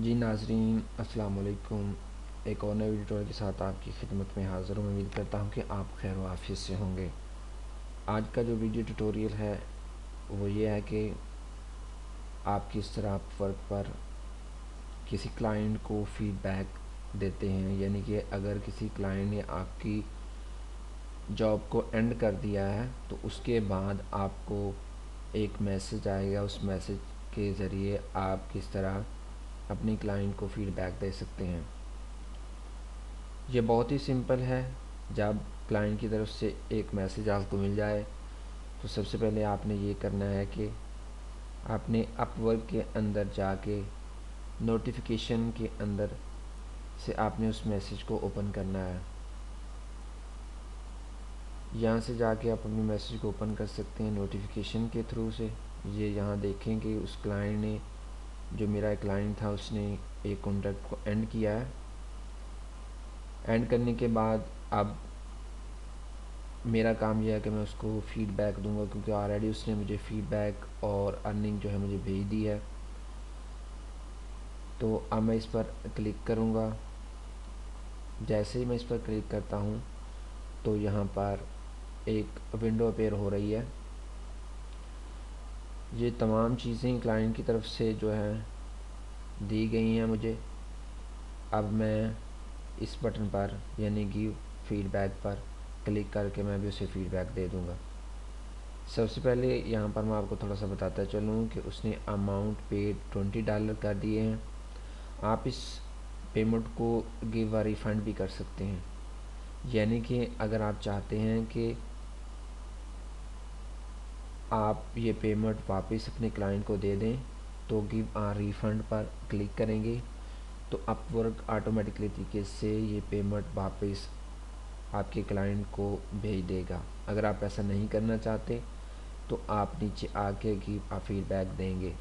जी नाजरीन अस्सलाम वालेकुम। एक और नए वीडियो ट्यूटोरियल के साथ आपकी खिदमत में हाज़िर हूँ। उम्मीद करता हूँ कि आप खैर व आफियत से होंगे। आज का जो वीडियो ट्यूटोरियल है वो ये है कि आप किस तरह अपवर्क पर किसी क्लाइंट को फ़ीडबैक देते हैं। यानी कि अगर किसी क्लाइंट ने आपकी जॉब को एंड कर दिया है तो उसके बाद आपको एक मैसेज आएगा। उस मैसेज के ज़रिए आप किस तरह अपनी क्लाइंट को फ़ीडबैक दे सकते हैं। ये बहुत ही सिंपल है। जब क्लाइंट की तरफ से एक मैसेज आपको मिल जाए तो सबसे पहले आपने ये करना है कि आपने अपवर्क के अंदर जाके नोटिफिकेशन के अंदर से आपने उस मैसेज को ओपन करना है। यहाँ से जाके आप अपने मैसेज को ओपन कर सकते हैं नोटिफिकेशन के थ्रू से। ये यहाँ देखें कि उस क्लाइंट ने, जो मेरा क्लाइंट था, उसने एक कॉन्ट्रैक्ट को एंड किया है। एंड करने के बाद अब मेरा काम यह है कि मैं उसको फ़ीडबैक दूंगा, क्योंकि ऑलरेडी उसने मुझे फ़ीडबैक और अर्निंग जो है मुझे भेज दी है। तो अब मैं इस पर क्लिक करूंगा। जैसे ही मैं इस पर क्लिक करता हूं तो यहाँ पर एक विंडो अपेयर हो रही है। ये तमाम चीज़ें क्लाइंट की तरफ से जो है दी गई हैं मुझे। अब मैं इस बटन पर यानी गिव फीडबैक पर क्लिक करके मैं भी उसे फ़ीडबैक दे दूंगा। सबसे पहले यहाँ पर मैं आपको थोड़ा सा बताता चलूँ कि उसने अमाउंट पेड $20 कर दिए हैं। आप इस पेमेंट को गिव व रिफ़ंड भी कर सकते हैं। यानी कि अगर आप चाहते हैं कि आप ये पेमेंट वापस अपने क्लाइंट को दे दें तो गिव आ रिफ़ंड पर क्लिक करेंगे तो अपवर्क ऑटोमेटिकली तरीके से ये पेमेंट वापस आपके क्लाइंट को भेज देगा। अगर आप ऐसा नहीं करना चाहते तो आप नीचे आके गिव आ फीडबैक देंगे।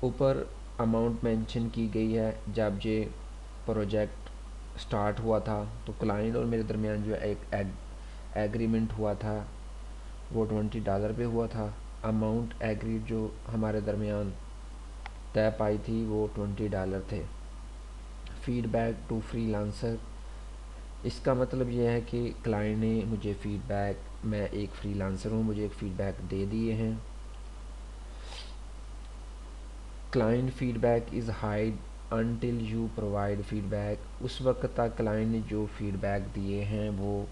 ऊपर अमाउंट मेंशन की गई है। जब ये प्रोजेक्ट स्टार्ट हुआ था तो क्लाइंट और मेरे दरमियान जो एक एग्रीमेंट हुआ था वो $20 पे हुआ था। अमाउंट एग्रीड जो हमारे दरमियान तय पाई थी वो $20 थे। फीडबैक टू फ्रीलांसर, इसका मतलब यह है कि क्लाइंट ने मुझे फ़ीडबैक, मैं एक फ्रीलांसर हूँ, मुझे एक फ़ीडबैक दे दिए हैं। Client feedback is hide until you provide feedback. उस वक्त तक क्लाइंट ने जो फीडबैक दिए हैं वो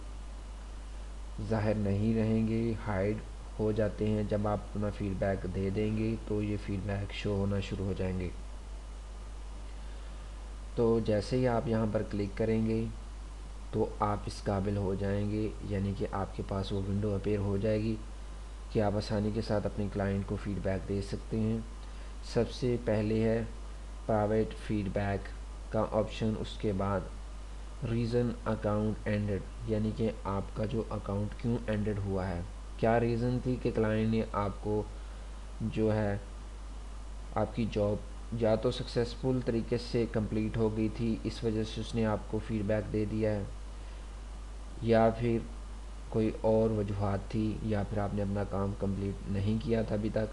ज़ाहिर नहीं रहेंगे, हाइड हो जाते हैं। जब आप अपना फ़ीडबैक दे देंगे तो ये फ़ीडबैक शो होना शुरू हो जाएंगे। तो जैसे ही आप यहाँ पर क्लिक करेंगे तो आप इस काबिल हो जाएंगे, यानी कि आपके पास वो विंडो अपेयर हो जाएगी कि आप आसानी के साथ अपने क्लाइंट को फ़ीडबैक दे सकते हैं। सबसे पहले है प्राइवेट फ़ीडबैक का ऑप्शन, उसके बाद रीज़न अकाउंट एंडेड, यानी कि आपका जो अकाउंट क्यों एंडेड हुआ है, क्या रीज़न थी कि क्लाइंट ने आपको जो है आपकी जॉब या तो सक्सेसफुल तरीके से कंप्लीट हो गई थी, इस वजह से उसने आपको फ़ीडबैक दे दिया है, या फिर कोई और वजूहात थी, या फिर आपने अपना काम कंप्लीट नहीं किया था अभी तक।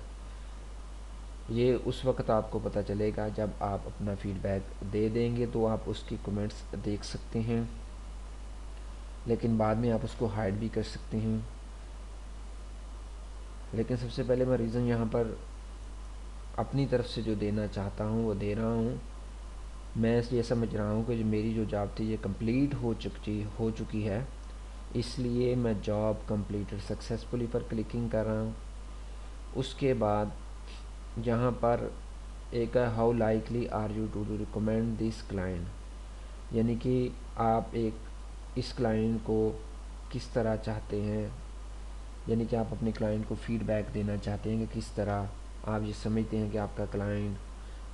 ये उस वक्त आपको पता चलेगा जब आप अपना फ़ीडबैक दे देंगे तो आप उसकी कमेंट्स देख सकते हैं, लेकिन बाद में आप उसको हाइड भी कर सकते हैं। लेकिन सबसे पहले मैं रीज़न यहाँ पर अपनी तरफ से जो देना चाहता हूँ वो दे रहा हूँ। मैं ये समझ रहा हूँ कि जो मेरी जो जॉब थी ये कंप्लीट हो चुकी है, इसलिए मैं जॉब कंप्लीटेड सक्सेसफुली पर क्लिकिंग कर रहा हूँ। उसके बाद यहाँ पर एक है how likely are you to recommend this client, यानी कि आप एक इस क्लाइंट को किस तरह चाहते हैं, यानी कि आप अपने क्लाइंट को फ़ीडबैक देना चाहते हैं कि किस तरह आप ये समझते हैं कि आपका क्लाइंट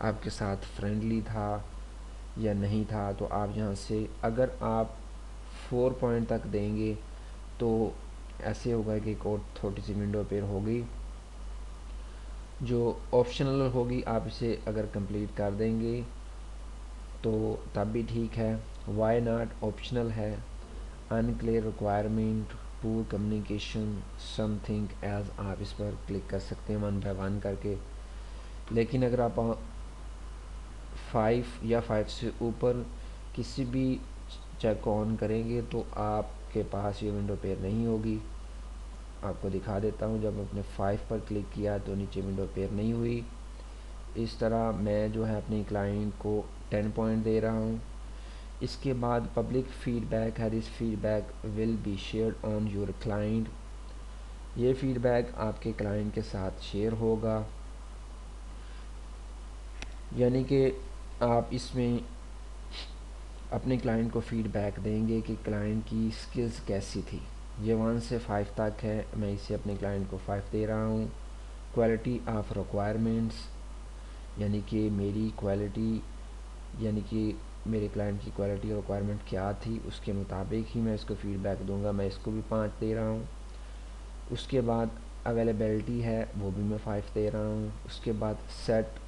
आपके साथ फ्रेंडली था या नहीं था। तो आप यहाँ से अगर आप 4 पॉइंट तक देंगे तो ऐसे होगा कि एक और थोड़ी सी विंडो अपेयर होगी जो ऑप्शनल होगी। आप इसे अगर कंप्लीट कर देंगे तो तब भी ठीक है। वाई नॉट ऑप्शनल है, unclear requirement, poor communication, something else, आप इस पर क्लिक कर सकते हैं वन बाय वन करके। लेकिन अगर आप 5 या 5 से ऊपर किसी भी चेक को ऑन करेंगे तो आपके पास ये विंडो पेयर नहीं होगी। आपको दिखा देता हूँ, जब आपने 5 पर क्लिक किया तो नीचे विंडो पेयर नहीं हुई। इस तरह मैं जो है अपनी क्लाइंट को 10 पॉइंट दे रहा हूँ। इसके बाद पब्लिक फीडबैक है, this feedback will be shared on your client. ये फीडबैक आपके क्लाइंट के साथ शेयर होगा, यानी कि आप इसमें अपने क्लाइंट को फीडबैक देंगे कि क्लाइंट की स्किल्स कैसी थी। ये 1 से 5 तक है, मैं इसे अपने क्लाइंट को 5 दे रहा हूँ। क्वालिटी ऑफ रिक्वायरमेंट्स, यानी कि मेरी क्वालिटी, यानी कि मेरे क्लाइंट की क्वालिटी और रिक्वायरमेंट क्या थी उसके मुताबिक ही मैं इसको फीडबैक दूंगा, मैं इसको भी 5 दे रहा हूँ। उसके बाद अवेलेबिलिटी है, वो भी मैं 5 दे रहा हूँ। उसके बाद सेट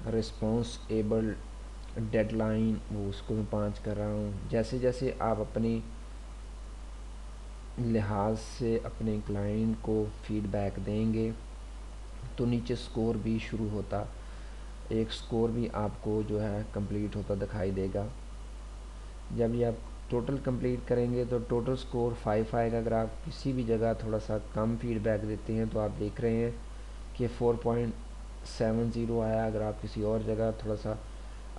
रिस्पॉन्स एबल डेडलाइन, वो उसको मैं 5 कर रहा हूँ। जैसे जैसे आप अपनी लिहाज से अपने क्लाइंट को फीडबैक देंगे तो नीचे स्कोर भी शुरू होता, एक स्कोर भी आपको जो है कंप्लीट होता दिखाई देगा। जब ये आप टोटल कंप्लीट करेंगे तो टोटल स्कोर 5 आएगा। अगर आप किसी भी जगह थोड़ा सा कम फीडबैक देते हैं तो आप देख रहे हैं कि 4.70 आया। अगर आप किसी और जगह थोड़ा सा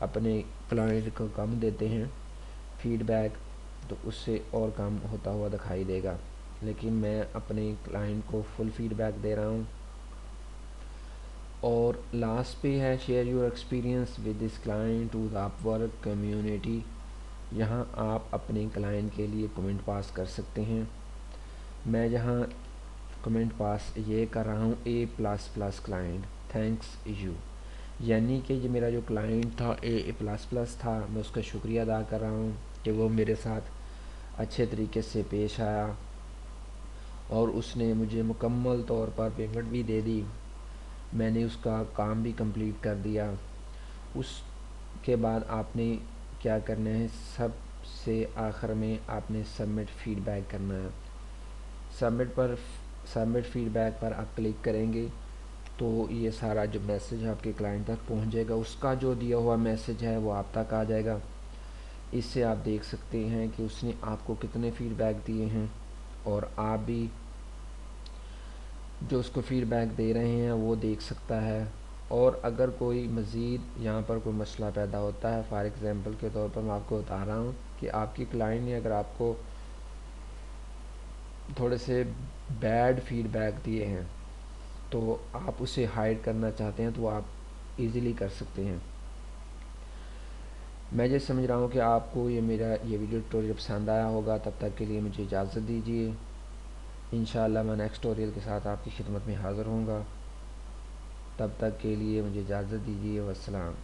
अपने क्लाइंट को कम देते हैं फीडबैक तो उससे और कम होता हुआ दिखाई देगा, लेकिन मैं अपने क्लाइंट को फुल फीडबैक दे रहा हूँ। और लास्ट पे है share your experience with this client to the Upwork community. यहाँ आप अपने क्लाइंट के लिए कमेंट पास कर सकते हैं। मैं यहाँ कमेंट पास ये कर रहा हूँ A++ क्लाइंट थैंक्स यू, यानी कि ये मेरा जो क्लाइंट था A++ था, मैं उसका शुक्रिया अदा कर रहा हूँ कि वो मेरे साथ अच्छे तरीके से पेश आया और उसने मुझे मुकम्मल तौर पर पेमेंट भी दे दी, मैंने उसका काम भी कंप्लीट कर दिया। उसके बाद आपने क्या करना है, सबसे आखिर में आपने सबमिट फीडबैक करना है। सबमिट फीडबैक पर आप क्लिक करेंगे तो ये सारा जो मैसेज आपके क्लाइंट तक पहुंच जाएगा, उसका जो दिया हुआ मैसेज है वो आप तक आ जाएगा। इससे आप देख सकते हैं कि उसने आपको कितने फीडबैक दिए हैं और आप भी जो उसको फ़ीडबैक दे रहे हैं वो देख सकता है। और अगर कोई मज़ीद यहाँ पर कोई मसला पैदा होता है, फॉर एग्ज़ाम्पल के तौर पर मैं आपको बता रहा हूँ कि आपकी क्लाइंट ने अगर आपको थोड़े से बैड फीडबैक दिए हैं तो आप उसे हाइड करना चाहते हैं तो आप इजीली कर सकते हैं। मैं ये समझ रहा हूँ कि आपको ये मेरा ये वीडियो ट्यूटोरियल पसंद आया होगा। तब तक के लिए मुझे इजाज़त दीजिए। इंशाल्लाह मैं नेक्स्ट ट्यूटोरियल के साथ आपकी खिदमत में हाज़िर होऊंगा। तब तक के लिए मुझे इजाज़त दीजिए। वस्सलाम।